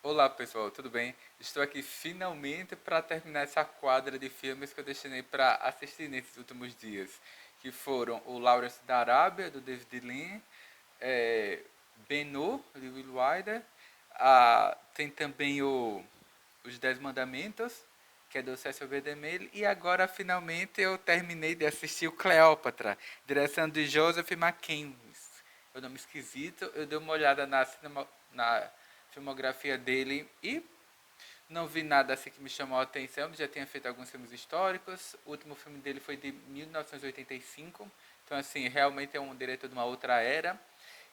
Olá pessoal, tudo bem? Estou aqui finalmente para terminar essa quadra de filmes que eu destinei para assistir nesses últimos dias, que foram o Lawrence da Arábia, do David Lean, é, Ben-Hur, de Will Wilder, tem também Os Dez Mandamentos, que é do Cecil B. DeMille, e agora finalmente eu terminei de assistir o Cleópatra, direção de Joseph McKean. É um nome esquisito, eu dei uma olhada na filmografia dele e não vi nada assim que me chamou a atenção. Ele já tinha feito alguns filmes históricos. O último filme dele foi de 1985. Então, assim, realmente é um diretor de uma outra era,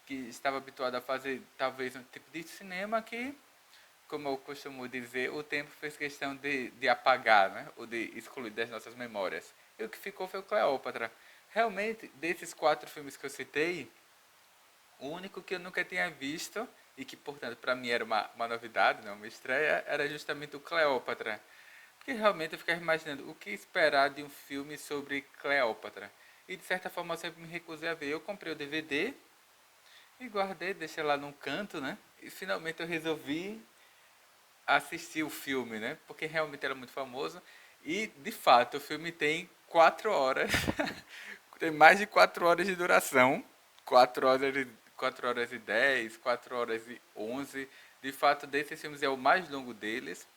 que estava habituado a fazer talvez um tipo de cinema que, como eu costumo dizer, o tempo fez questão de apagar, né? Ou de excluir das nossas memórias. E o que ficou foi o Cleópatra. Realmente, desses quatro filmes que eu citei, o único que eu nunca tinha visto, e que, portanto, para mim era uma novidade, né, uma estreia, era justamente o Cleópatra. Porque realmente eu ficava imaginando o que esperar de um filme sobre Cleópatra. E de certa forma eu sempre me recusei a ver. Eu comprei o DVD e guardei, deixei lá num canto, né? E finalmente eu resolvi assistir o filme, né? Porque realmente era muito famoso. E, de fato, o filme tem 4 horas. Tem mais de 4 horas de duração. 4 horas e 10, 4 horas e 11. De fato, desses filmes é o mais longo deles.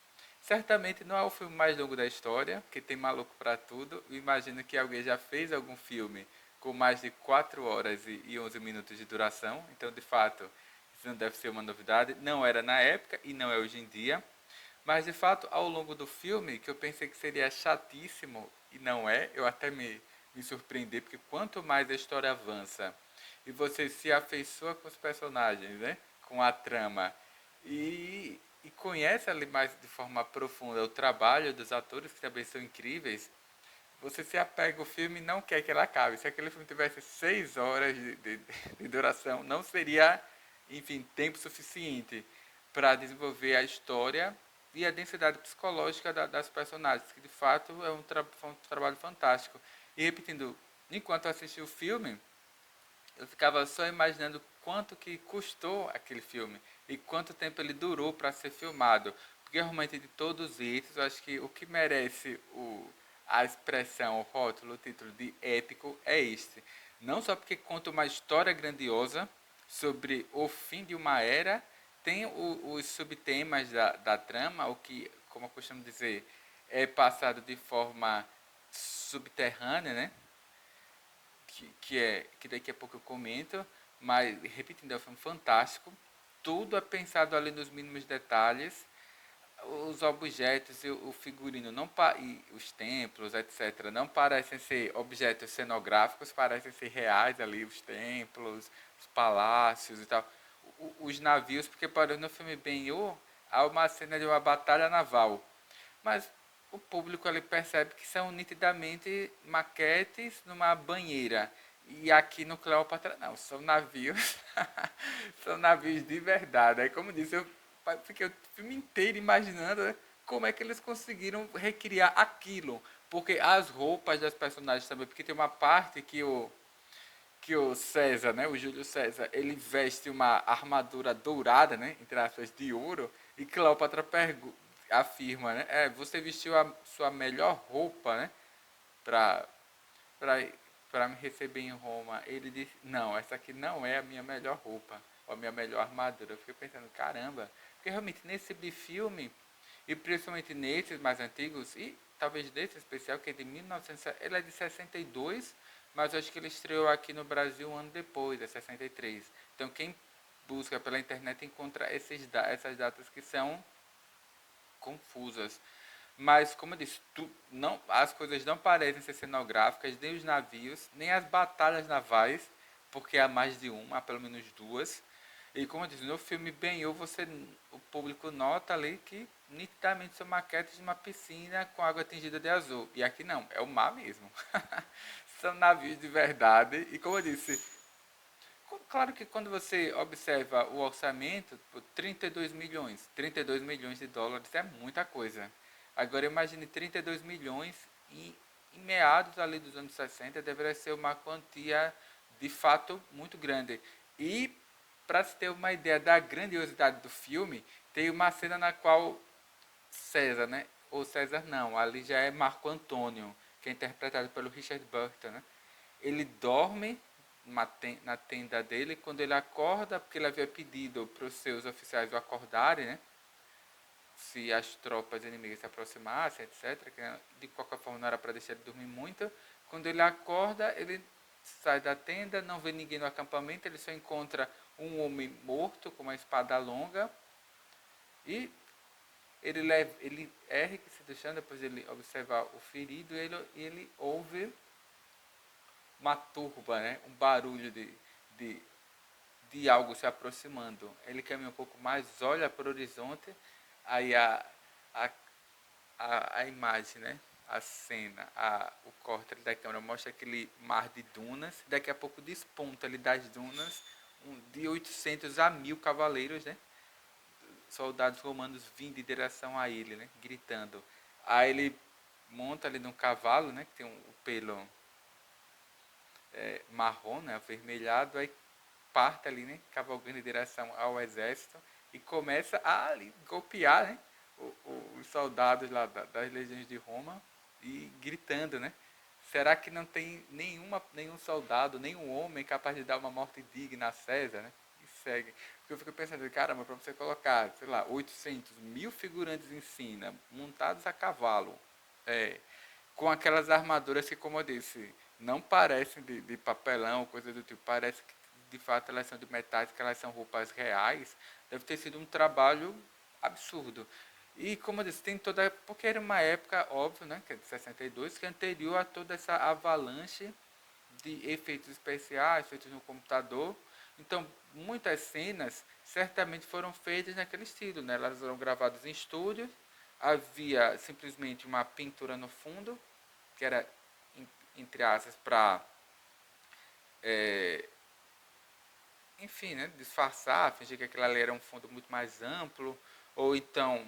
Certamente não é o filme mais longo da história, porque tem maluco para tudo. Eu imagino que alguém já fez algum filme com mais de 4 horas e 11 minutos de duração. Então, de fato, isso não deve ser uma novidade. Não era na época e não é hoje em dia. Mas, de fato, ao longo do filme, que eu pensei que seria chatíssimo e não é, eu até me surpreendi, porque quanto mais a história avança e você se afeiçoa com os personagens, né? Com a trama e conhece ali mais de forma profunda o trabalho dos atores, que também são incríveis, você se apega ao filme e não quer que ele acabe. Se aquele filme tivesse 6 horas de duração, não seria, enfim, tempo suficiente para desenvolver a história e a densidade psicológica das personagens, que de fato foi um trabalho fantástico. E repetindo, enquanto eu assisti o filme, eu ficava só imaginando quanto que custou aquele filme e quanto tempo ele durou para ser filmado. Porque realmente de todos esses, eu acho que o que merece a expressão, o rótulo, o título de épico é este. Não só porque conta uma história grandiosa sobre o fim de uma era, tem os subtemas da trama, o que, como eu costumo dizer, é passado de forma subterrânea, né? Que daqui a pouco eu comento, mas repetindo, é um filme fantástico. Tudo é pensado ali nos mínimos detalhes. Os objetos e o figurino não e os templos, etc., não parecem ser objetos cenográficos, parecem ser reais ali, os templos, os palácios e tal. Os navios, porque para no filme Ben-Hur há uma cena de uma batalha naval, mas o público ali percebe que são nitidamente maquetes numa banheira. E aqui no Cleópatra não, são navios, são navios de verdade. Aí como disse, eu fiquei o filme inteiro imaginando como é que eles conseguiram recriar aquilo. Porque as roupas das personagens também, porque tem uma parte que o César, né, o Júlio César, ele veste uma armadura dourada, né, entre aspas, de ouro, e Cleópatra afirma, né, você vestiu a sua melhor roupa, né, para para para me receber em Roma. Ele disse, não, essa aqui não é a minha melhor roupa, ou a minha melhor armadura. Eu fiquei pensando, caramba, porque realmente nesse tipo de filme, e principalmente nesses mais antigos, e talvez desse especial, que é de 1900, ele é de 62, mas eu acho que ele estreou aqui no Brasil um ano depois, é 63. Então quem busca pela internet e encontra essas datas que são confusas. Mas, como eu disse, as coisas não parecem ser cenográficas, nem os navios, nem as batalhas navais, porque há mais de uma, há pelo menos duas. E como eu disse, no filme Ben-Hur, o público nota ali que nitidamente são maquetes de uma piscina com água tingida de azul. E aqui não, é o mar mesmo. São navios de verdade. E como eu disse, claro que quando você observa o orçamento, 32 milhões, 32 milhões de dólares é muita coisa. Agora imagine 32 milhões em meados ali dos anos 60 deveria ser uma quantia de fato muito grande. E para se ter uma ideia da grandiosidade do filme, tem uma cena na qual César, né? Ou César não, ali já é Marco Antônio, que é interpretado pelo Richard Burton, né? Ele dorme na tenda dele, quando ele acorda, porque ele havia pedido para os seus oficiais o acordarem, né? Se as tropas inimigas se aproximassem, etc. Que de qualquer forma não era para deixar ele dormir muito. Quando ele acorda, ele sai da tenda, não vê ninguém no acampamento, ele só encontra um homem morto com uma espada longa e ele erra que se deixando, depois ele observa o ferido e ele ouve uma turba, né? Um barulho de, de algo se aproximando. Ele caminha um pouco mais, olha para o horizonte, aí a, a imagem, né? A cena, o corte da câmera mostra aquele mar de dunas, daqui a pouco desponta ali das dunas de 800 a 1000 cavaleiros, né? Soldados romanos vindo em direção a ele, né? Gritando. Aí ele monta ali num cavalo, né? Que tem um pelo marrom, né? Avermelhado, aí parte ali, né? Cavalgando em direção ao exército e começa a ali, golpear, né? Os soldados lá das legiões de Roma e gritando, né? Será que não tem nenhum soldado, nenhum homem capaz de dar uma morte digna a César, né? E segue. Porque eu fico pensando, caramba, para você colocar, sei lá, 800 mil figurantes em cena, montados a cavalo, é, com aquelas armaduras que, como eu disse, não parecem de papelão, coisa do tipo, parece que de fato elas são de metais, que elas são roupas reais, deve ter sido um trabalho absurdo. E como eu disse, tem toda. Porque era uma época, óbvio, né, que é de 62, que é anterior a toda essa avalanche de efeitos especiais feitos no computador. Então, muitas cenas certamente foram feitas naquele estilo, né? Elas eram gravadas em estúdio, havia simplesmente uma pintura no fundo, que era, entre aspas, para, é, enfim, né, disfarçar, fingir que aquilo ali era um fundo muito mais amplo, ou então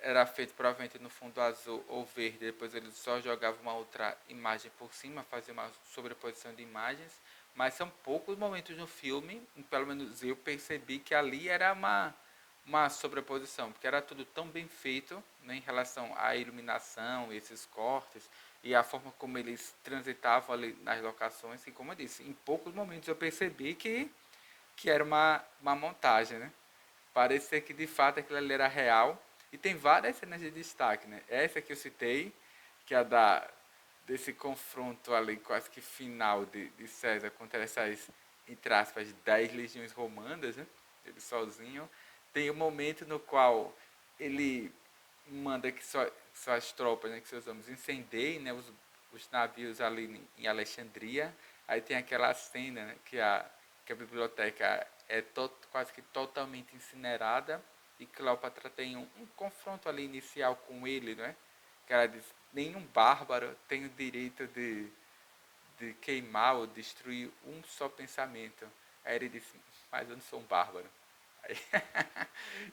era feito provavelmente no fundo azul ou verde, depois ele só jogava uma outra imagem por cima, fazia uma sobreposição de imagens, mas são poucos momentos no filme, pelo menos eu percebi que ali era uma sobreposição, porque era tudo tão bem feito, né, em relação à iluminação, esses cortes, e a forma como eles transitavam ali nas locações, e como eu disse, em poucos momentos eu percebi que era uma montagem, né? Parecia que de fato aquilo ali era real. E tem várias cenas de destaque, né? Essa que eu citei, que é a desse confronto ali quase que final de César contra essas, entre aspas, 10 legiões romanas, né? Ele sozinho. Tem um momento no qual ele manda que suas tropas, né, que seus homens incendeiem, né, os navios ali em Alexandria. Aí tem aquela cena, né, que a biblioteca é quase que totalmente incinerada e Cleópatra tem um confronto ali inicial com ele, né? Que ela diz, nenhum bárbaro tem o direito de queimar ou destruir um só pensamento. Aí ele disse, mas eu não sou um bárbaro. Aí,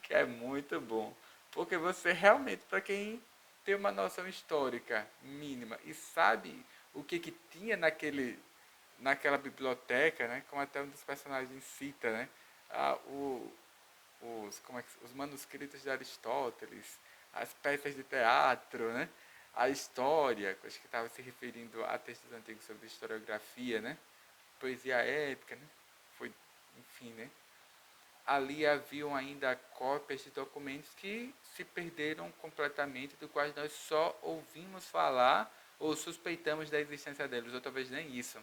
que é muito bom. Porque você realmente, para quem tem uma noção histórica mínima e sabe o que tinha naquela biblioteca, né? Como até um dos personagens cita, né? Ah, os manuscritos de Aristóteles, as peças de teatro, né? A história, acho que estava se referindo a textos antigos sobre historiografia, né? Poesia épica, né? Foi, enfim, né? Ali haviam ainda cópias de documentos que se perderam completamente, do quais nós só ouvimos falar ou suspeitamos da existência deles, ou talvez nem isso.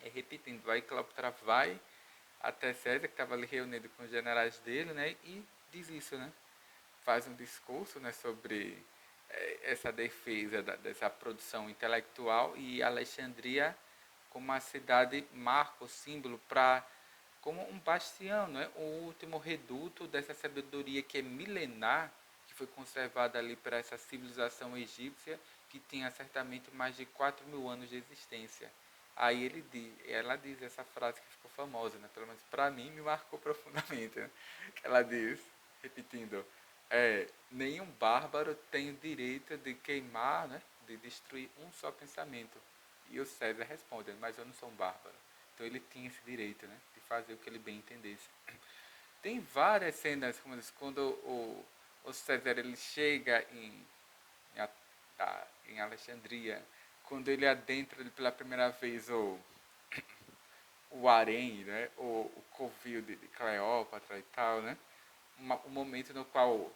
E repetindo, aí Cleópatra vai até César, que estava ali reunido com os generais dele, né, e diz isso, né, faz um discurso, né, sobre essa defesa dessa produção intelectual e Alexandria como uma cidade marco, símbolo para como um bastião, né, o último reduto dessa sabedoria que é milenar, que foi conservada ali para essa civilização egípcia que tinha certamente mais de 4.000 anos de existência. Aí ela diz essa frase que ficou famosa, né? Pelo menos para mim me marcou profundamente. Né? Ela diz, repetindo, nenhum bárbaro tem o direito de queimar, né? De destruir um só pensamento. E o César responde, mas eu não sou um bárbaro. Então ele tinha esse direito, né? De fazer o que ele bem entendesse. Tem várias cenas, como diz, quando o César ele chega em Alexandria, quando ele adentra pela primeira vez o harém, né, o covil de Cleópatra e tal, né, um momento no qual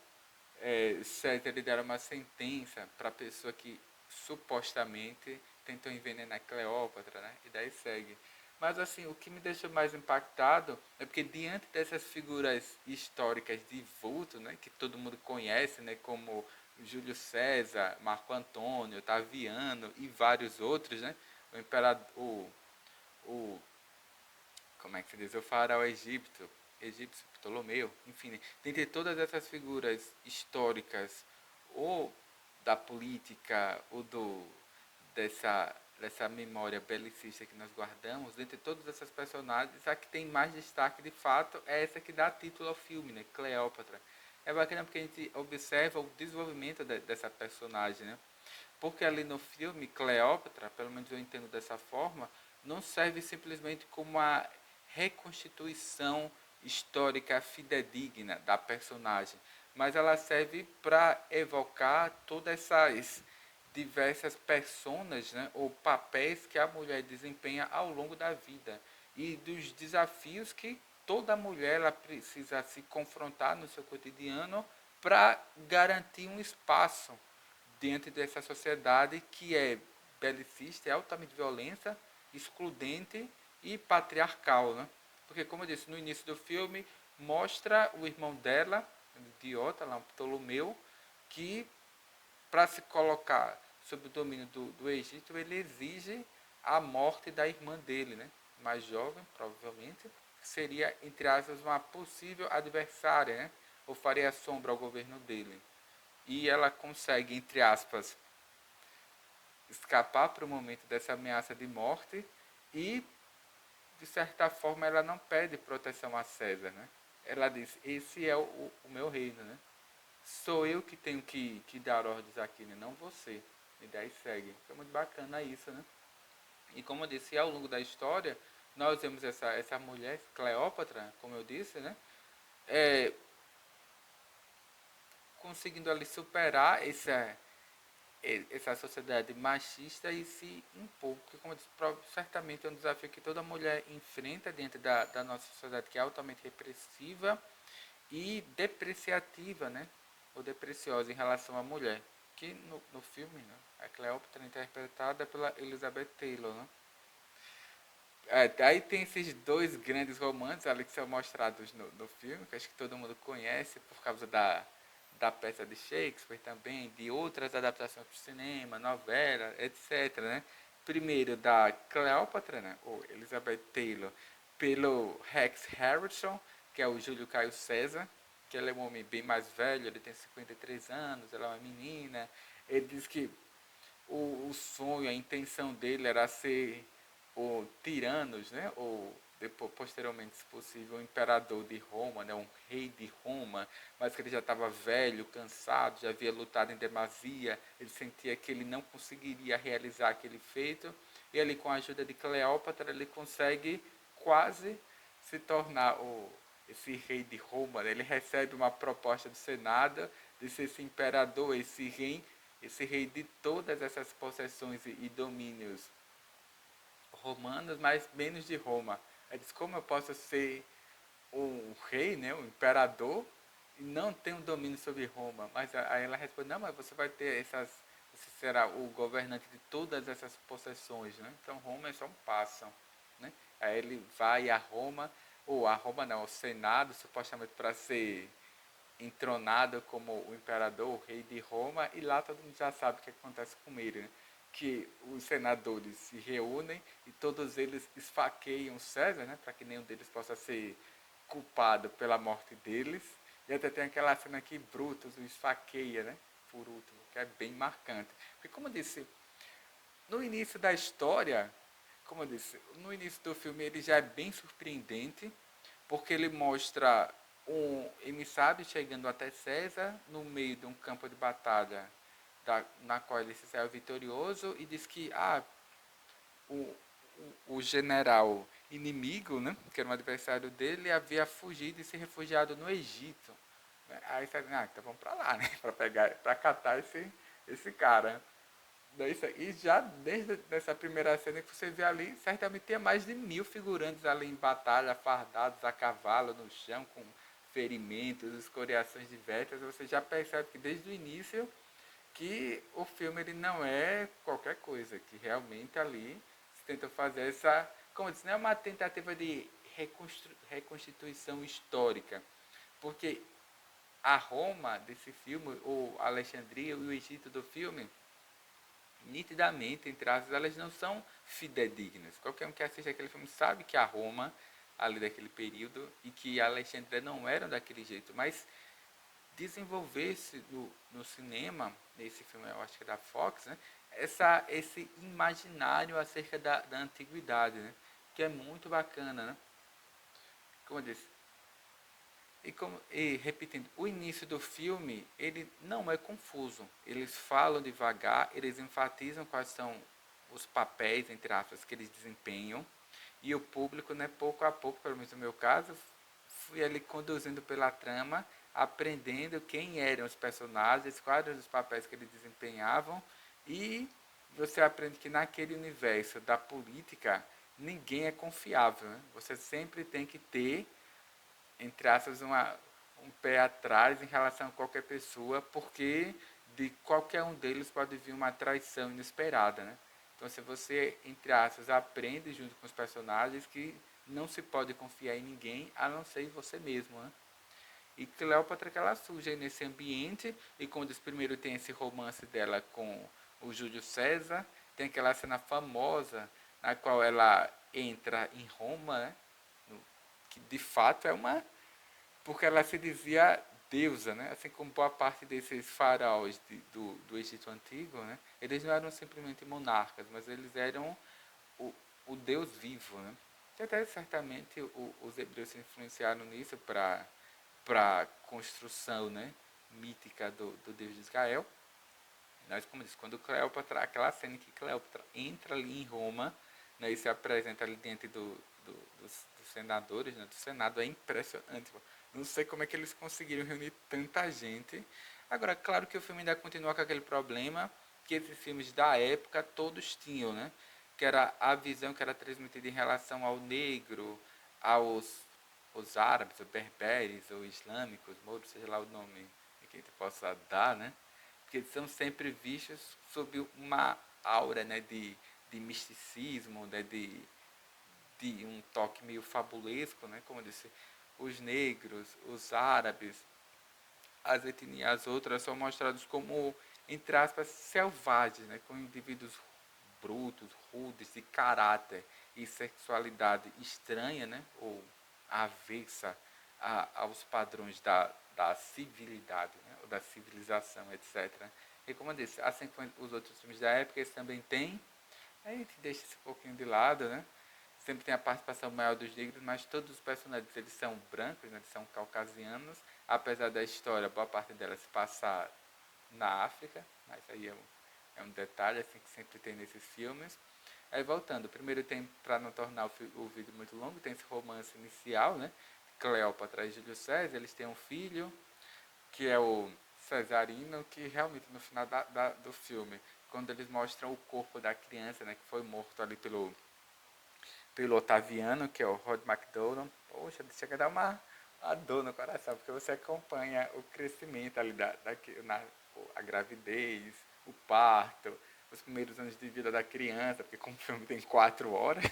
César lhe deram uma sentença para a pessoa que supostamente tentou envenenar Cleópatra, né, e daí segue. Mas assim, o que me deixou mais impactado é porque diante dessas figuras históricas de vulto, né, que todo mundo conhece, né, como Júlio César, Marco Antônio, Otaviano e vários outros, né, o imperador, o como é que se diz, o faraó egípcio Ptolomeu, enfim, dentre todas essas figuras históricas, ou da política, ou dessa memória belicista que nós guardamos, dentre todas essas personagens, a que tem mais destaque de fato é essa que dá título ao filme, né? Cleópatra. É bacana porque a gente observa o desenvolvimento dessa personagem, né? Porque ali no filme, Cleópatra, pelo menos eu entendo dessa forma, não serve simplesmente como uma reconstituição histórica fidedigna da personagem, mas ela serve para evocar todas essas diversas personas, né, ou papéis que a mulher desempenha ao longo da vida e dos desafios que toda mulher ela precisa se confrontar no seu cotidiano para garantir um espaço dentro dessa sociedade que é belicista, é altamente violenta, excludente e patriarcal, né? Porque, como eu disse, no início do filme, mostra o irmão dela, idiota, lá, Ptolomeu, que para se colocar sob o domínio do Egito, ele exige a morte da irmã dele, né? Mais jovem, provavelmente, seria, entre aspas, uma possível adversária, né? Ou faria sombra ao governo dele. E ela consegue, entre aspas, escapar para o momento dessa ameaça de morte e, de certa forma, ela não pede proteção a César, né? Ela diz, esse é o meu reino, né? Sou eu que tenho que dar ordens aqui, né? Não você. E daí segue. É muito bacana isso, né? E como eu disse, ao longo da história, nós vemos essa mulher, Cleópatra, como eu disse, né? É, conseguindo ali superar essa sociedade machista e se impor. Porque, como eu disse, certamente é um desafio que toda mulher enfrenta dentro da nossa sociedade, que é altamente repressiva e depreciativa, né? Ou depreciosa em relação à mulher. Que no filme, né? A Cleópatra é interpretada pela Elizabeth Taylor, né? Aí tem esses dois grandes romances ali que são mostrados no filme, que acho que todo mundo conhece por causa da peça de Shakespeare também, de outras adaptações para o cinema, novela, etc. Né? Primeiro da Cleópatra, né? Ou Elizabeth Taylor, pelo Rex Harrison, que é o Júlio Caio César, que ele é um homem bem mais velho, ele tem 53 anos, ela é uma menina. Ele diz que o sonho, a intenção dele era ser o tiranos, né? Ou depois, posteriormente, se possível, o imperador de Roma, né? Um rei de Roma, mas que ele já estava velho, cansado, já havia lutado em demasia, ele sentia que ele não conseguiria realizar aquele feito, e ele, com a ajuda de Cleópatra, ele consegue quase se tornar esse rei de Roma, né? Ele recebe uma proposta do Senado de ser esse imperador, esse rei de todas essas possessões e domínios romanos, mas menos de Roma. Ele diz, como eu posso ser o rei, né, o imperador, e não ter um domínio sobre Roma? Mas aí ela responde, não, mas você vai ter você será o governante de todas essas possessões, né? Então Roma é só um passo, né? Aí ele vai a Roma, ou a Roma não, o Senado, supostamente para ser entronado como o imperador, o rei de Roma, e lá todo mundo já sabe o que acontece com ele, né? Que os senadores se reúnem e todos eles esfaqueiam César, né? Para que nenhum deles possa ser culpado pela morte deles. E até tem aquela cena que Brutus o esfaqueia, né? Por último, que é bem marcante. Porque, como eu disse, no início da história, como eu disse, no início do filme ele já é bem surpreendente, porque ele mostra um emissário chegando até César no meio de um campo de batalha na qual ele se saiu vitorioso e diz que o, o general inimigo, né, que era um adversário dele, havia fugido e se refugiado no Egito. Aí você diz, então vamos para lá, né, para catar esse cara. E já desde essa primeira cena que você vê ali, certamente tinha mais de 1000 figurantes ali em batalha, fardados a cavalo no chão, com ferimentos, escoriações diversas. Você já percebe que desde o início que o filme ele não é qualquer coisa, que realmente ali se tenta fazer essa, como eu disse, não é uma tentativa de reconstituição histórica, porque a Roma desse filme, ou Alexandria e o Egito do filme, nitidamente, entre aspas, elas não são fidedignas. Qualquer um que assiste aquele filme sabe que a Roma, ali daquele período, e que a Alexandria não eram daquele jeito, mas desenvolver-se no cinema, nesse filme eu acho que é da Fox, né, esse imaginário acerca da antiguidade, né, que é muito bacana, né? Como eu disse, e repetindo, o início do filme, ele não é confuso. Eles falam devagar, eles enfatizam quais são os papéis, entre aspas, que eles desempenham. E o público, né, pouco a pouco, pelo menos no meu caso, fui ali conduzindo pela trama, aprendendo quem eram os personagens, quais eram os papéis que eles desempenhavam. E você aprende que naquele universo da política, ninguém é confiável. Né? Você sempre tem que ter entre aspas, um pé atrás em relação a qualquer pessoa, porque de qualquer um deles pode vir uma traição inesperada, né? Então, se você, entre aspas, aprende junto com os personagens que não se pode confiar em ninguém, a não ser em você mesmo, né? E Cleópatra, que ela surge nesse ambiente, e quando primeiro tem esse romance dela com o Júlio César, tem aquela cena famosa na qual ela entra em Roma, né? Que de fato é uma porque ela se dizia deusa, né? Assim como boa parte desses faraós do Egito Antigo, né? Eles não eram simplesmente monarcas, mas eles eram o, o Deus vivo, né? E até certamente os hebreus se influenciaram nisso para a construção, né? Mítica do Deus de Israel. Nós, como disse, quando Cleópatra, aquela cena em que Cleópatra entra ali em Roma, né, e se apresenta ali diante dos senadores, né, do Senado, é impressionante. Não sei como é que eles conseguiram reunir tanta gente. Agora, claro que o filme ainda continua com aquele problema que esses filmes da época todos tinham, né? Que era a visão que era transmitida em relação ao negro, os árabes, ou berberes, ou islâmicos, mouros, seja lá o nome que a gente possa dar, né? Porque eles são sempre vistos sob uma aura, né, de misticismo, né, de um toque meio fabulesco, né, como eu disse, os negros, os árabes, as etnias outras são mostrados como, entre aspas, selvagens, né, com indivíduos brutos, rudes, de caráter e sexualidade estranha, né, ou avessa aos padrões da civilidade, né, ou da civilização, etc. E como eu disse, assim como os outros filmes da época, eles também têm, aí a gente deixa esse pouquinho de lado, né? Sempre tem a participação maior dos negros, mas todos os personagens eles são brancos, né? Eles são caucasianos, apesar da história, boa parte dela se passar na África, mas aí é um detalhe assim que sempre tem nesses filmes. Aí voltando, primeiro tem, para não tornar o vídeo muito longo, tem esse romance inicial, né? Cleópatra e Júlio César, eles têm um filho, que é o Cesarino, que realmente no final do filme, quando eles mostram o corpo da criança, né, que foi morto ali pelo Otaviano, que é o Rod McDowell, poxa, chega a dar uma dor no coração, porque você acompanha o crescimento ali a gravidez, o parto, os primeiros anos de vida da criança, porque como o filme tem 4 horas,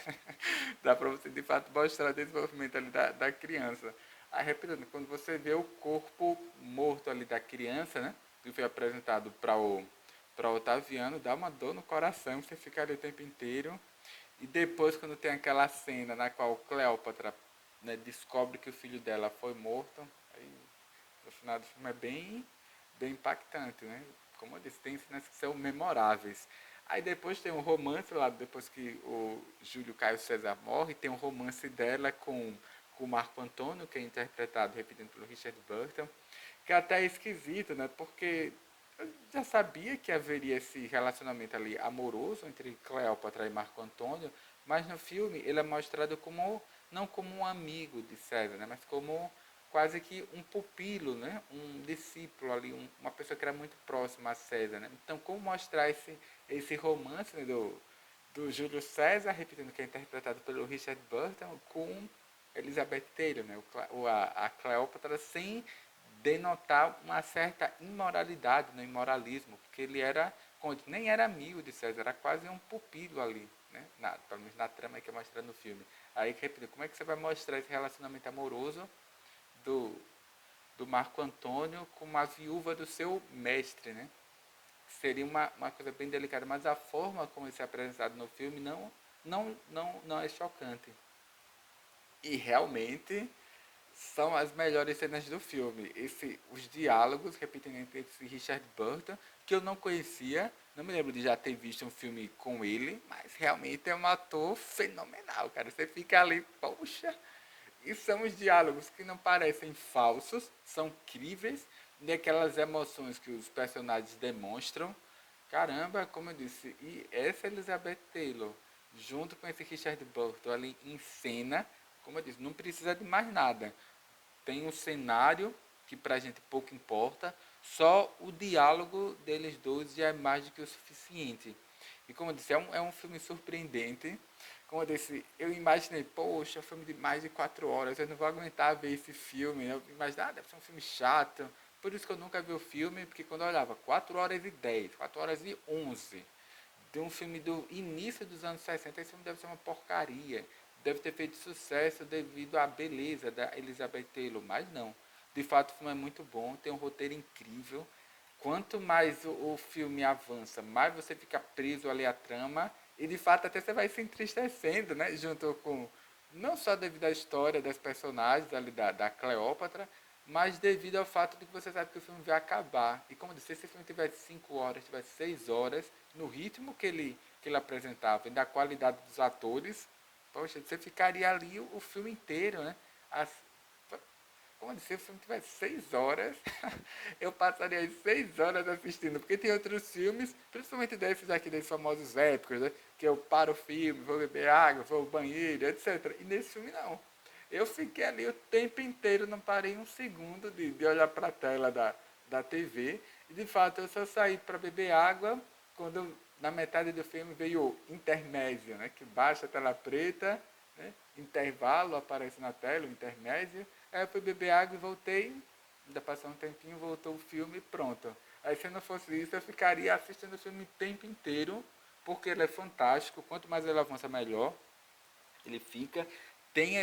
dá para você de fato mostrar o desenvolvimento ali da criança. Aí, repetindo, quando você vê o corpo morto ali da criança, né, que foi apresentado para o Otaviano, dá uma dor no coração, você fica ali o tempo inteiro. E depois, quando tem aquela cena na qual Cleópatra, né, descobre que o filho dela foi morto, aí no final do filme é bem impactante, né? Como eu disse, tem cenas que são memoráveis. Aí depois tem um romance lá, depois que o Júlio Caio César morre, tem um romance dela com o Marco Antônio, que é interpretado, repetindo, pelo Richard Burton, que é até esquisito, né? Porque eu já sabia que haveria esse relacionamento ali amoroso entre Cleópatra e Marco Antônio, mas no filme ele é mostrado como, não como um amigo de César, né? Mas como quase que um pupilo, né? Um discípulo ali, uma pessoa que era muito próxima a César, né? Então, como mostrar esse romance, né, do Júlio César, repetindo, que é interpretado pelo Richard Burton, com Elizabeth Taylor, né? A Cleópatra, sem denotar uma certa imoralidade, no imoralismo, porque ele era, nem era amigo de César, era quase um pupilo ali, né? Pelo menos na trama que é mostrada no filme. Aí, repetindo, como é que você vai mostrar esse relacionamento amoroso do, do Marco Antônio com a viúva do seu mestre, né? Seria uma coisa bem delicada, mas a forma como isso é apresentado no filme não é chocante. E realmente são as melhores cenas do filme. Os diálogos, repetindo entre esse Richard Burton, que eu não conhecia, não me lembro de já ter visto um filme com ele, mas realmente é um ator fenomenal, cara. Você fica ali, poxa. E são os diálogos que não parecem falsos, são críveis, e aquelas emoções que os personagens demonstram. Caramba, como eu disse, e essa Elizabeth Taylor, junto com esse Richard Burton ali em cena, como eu disse, não precisa de mais nada. Tem um cenário que pra gente pouco importa, só o diálogo deles dois já é mais do que o suficiente. E como eu disse, é um filme surpreendente. Como eu disse, eu imaginei, poxa, um filme de mais de 4 horas, eu não vou aguentar ver esse filme. Eu imaginei, deve ser um filme chato. Por isso que eu nunca vi o filme, porque quando eu olhava 4 horas e 10, 4 horas e 11, de um filme do início dos anos 60, esse filme deve ser uma porcaria. Deve ter feito sucesso devido à beleza da Elizabeth Taylor, mas não. De fato, o filme é muito bom, tem um roteiro incrível. Quanto mais o filme avança, mais você fica preso ali à trama. E de fato até você vai se entristecendo, né? Junto com. Não só devido à história das personagens ali da Cleópatra, mas devido ao fato de que você sabe que o filme vai acabar. E como eu disse, se esse filme tivesse 5 horas, tivesse 6 horas, no ritmo que ele apresentava e da qualidade dos atores, poxa, você ficaria ali o filme inteiro, né? As, como eu disse, se o filme tivesse 6 horas, eu passaria as 6 horas assistindo, porque tem outros filmes, principalmente desses aqui, desses famosos épicos, né? Que eu paro o filme, vou beber água, vou ao banheiro, etc. E nesse filme não. Eu fiquei ali o tempo inteiro, não parei um segundo de olhar para a tela da TV. E de fato eu só saí para beber água quando na metade do filme veio o intermédio, né? Que baixa a tela preta, né? Intervalo aparece na tela, o intermédio. Aí eu fui beber água e voltei. Ainda passou um tempinho, voltou o filme e pronto. Aí se não fosse isso, eu ficaria assistindo o filme o tempo inteiro, porque ele é fantástico. Quanto mais ele avança, melhor ele fica. Tem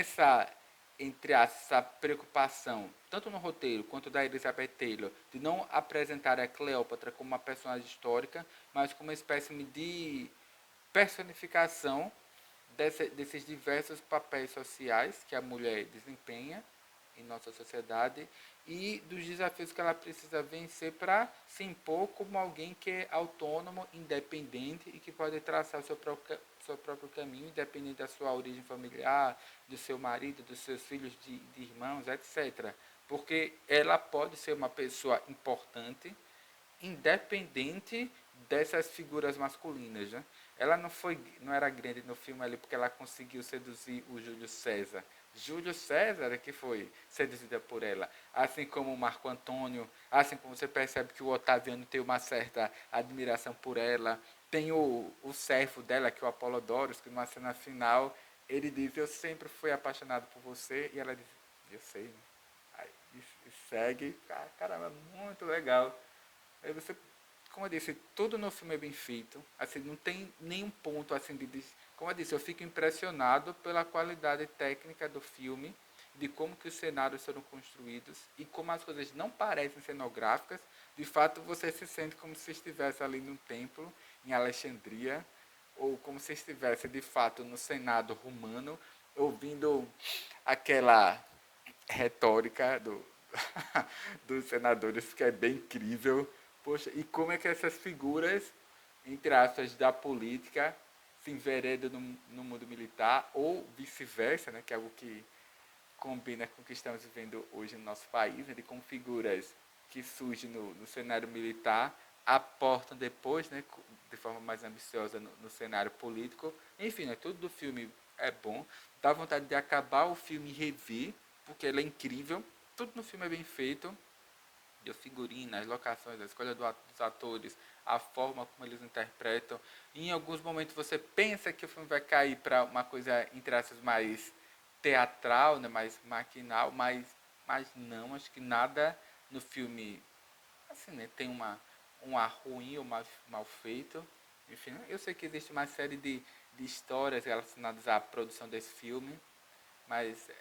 entre essa preocupação, tanto no roteiro quanto da Elizabeth Taylor, de não apresentar a Cleópatra como uma personagem histórica, mas como uma espécie de personificação desses diversos papéis sociais que a mulher desempenha em nossa sociedade e dos desafios que ela precisa vencer para se impor como alguém que é autônomo, independente e que pode traçar seu próprio caminho, independente da sua origem familiar, do seu marido, dos seus filhos, de irmãos, etc. Porque ela pode ser uma pessoa importante, independente dessas figuras masculinas, né? Ela não era grande no filme ali porque ela conseguiu seduzir o Júlio César. Júlio César é que foi seduzida por ela, assim como o Marco Antônio, assim como você percebe que o Otaviano tem uma certa admiração por ela, tem o servo dela, que é o Apolodorus, que numa cena final ele diz: eu sempre fui apaixonado por você, e ela diz: eu sei, né? Aí, e segue, caramba, muito legal. Aí você como eu disse, tudo no filme é bem feito. Assim, não tem nenhum ponto assim como eu disse, eu fico impressionado pela qualidade técnica do filme, de como que os cenários foram construídos e como as coisas não parecem cenográficas. De fato, você se sente como se estivesse ali num templo em Alexandria, ou como se estivesse de fato no Senado romano, ouvindo aquela retórica dos senadores, que é bem incrível. Poxa, e como é que essas figuras, entre aspas, da política se enveredam no mundo militar, ou vice-versa, né, que é algo que combina com o que estamos vivendo hoje no nosso país, né, de como figuras que surgem no cenário militar aportam depois, né, de forma mais ambiciosa no cenário político. Enfim, né, tudo do filme é bom. Dá vontade de acabar o filme e rever, porque ele é incrível. Tudo no filme é bem feito. De figurina, as locações, a escolha dos atores, a forma como eles interpretam. E em alguns momentos você pensa que o filme vai cair para uma coisa, entre aspas, mais teatral, né, mais maquinal, mas não, acho que nada no filme assim, né, tem um ar ruim ou mal feito. Enfim, eu sei que existe uma série de histórias relacionadas à produção desse filme, mas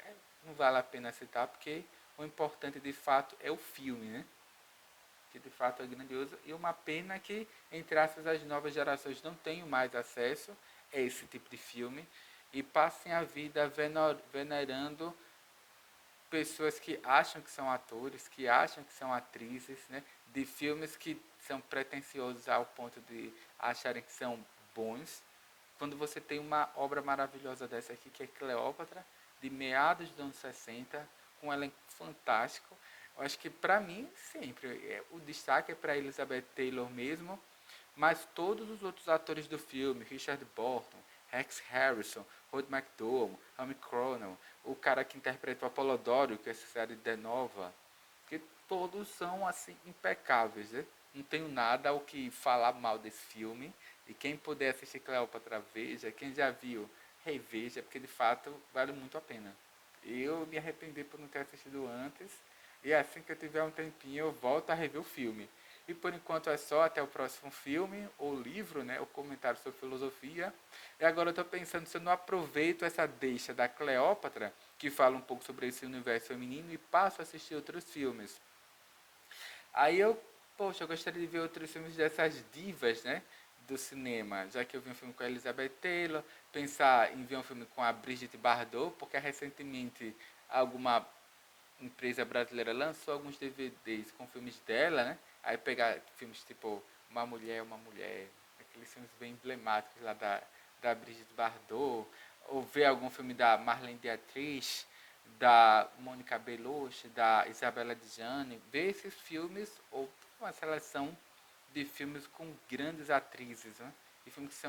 não vale a pena citar porque o importante de fato é o filme, né? Que de fato é grandioso, e uma pena que, entre aspas, as novas gerações não tenham mais acesso a esse tipo de filme e passem a vida venerando pessoas que acham que são atores, que acham que são atrizes, né, de filmes que são pretensiosos ao ponto de acharem que são bons, quando você tem uma obra maravilhosa dessa aqui, que é Cleópatra, de meados dos anos 60, com um elenco fantástico. Eu acho que, para mim, sempre, o destaque é para Elizabeth Taylor mesmo, mas todos os outros atores do filme, Richard Burton, Rex Harrison, Rod McDowall, Amy Cronell, o cara que interpreta o Apolodoro, que é essa série de Nova, que todos são assim impecáveis, né? Não tenho nada ao que falar mal desse filme. E quem puder assistir Cleópatra, veja. Quem já viu, reveja, porque de fato vale muito a pena. Eu me arrependi por não ter assistido antes. E assim que eu tiver um tempinho, eu volto a rever o filme. E por enquanto é só, até o próximo filme, ou livro, né, o comentário sobre filosofia. E agora eu estou pensando se eu não aproveito essa deixa da Cleópatra, que fala um pouco sobre esse universo feminino, e passo a assistir outros filmes. Aí eu, poxa, eu gostaria de ver outros filmes dessas divas, né, do cinema. Já que eu vi um filme com a Elizabeth Taylor, pensar em ver um filme com a Brigitte Bardot, porque recentemente alguma empresa brasileira lançou alguns DVDs com filmes dela, né? Aí pegar filmes tipo Uma Mulher, aqueles filmes bem emblemáticos lá da Brigitte Bardot, ou ver algum filme da Marlene Dietrich, da Mônica Bellucci, da Isabella Adjani, ver esses filmes ou uma seleção de filmes com grandes atrizes, né? E filmes que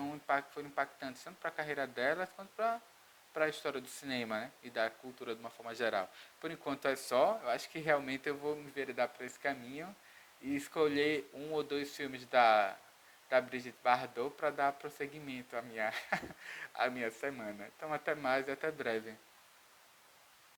foram impactantes tanto para a carreira delas quanto para a história do cinema, né? E da cultura de uma forma geral. Por enquanto é só, eu acho que realmente eu vou me enveredar por esse caminho e escolher um ou dois filmes da Brigitte Bardot para dar prosseguimento à minha, à minha semana. Então até mais e até breve.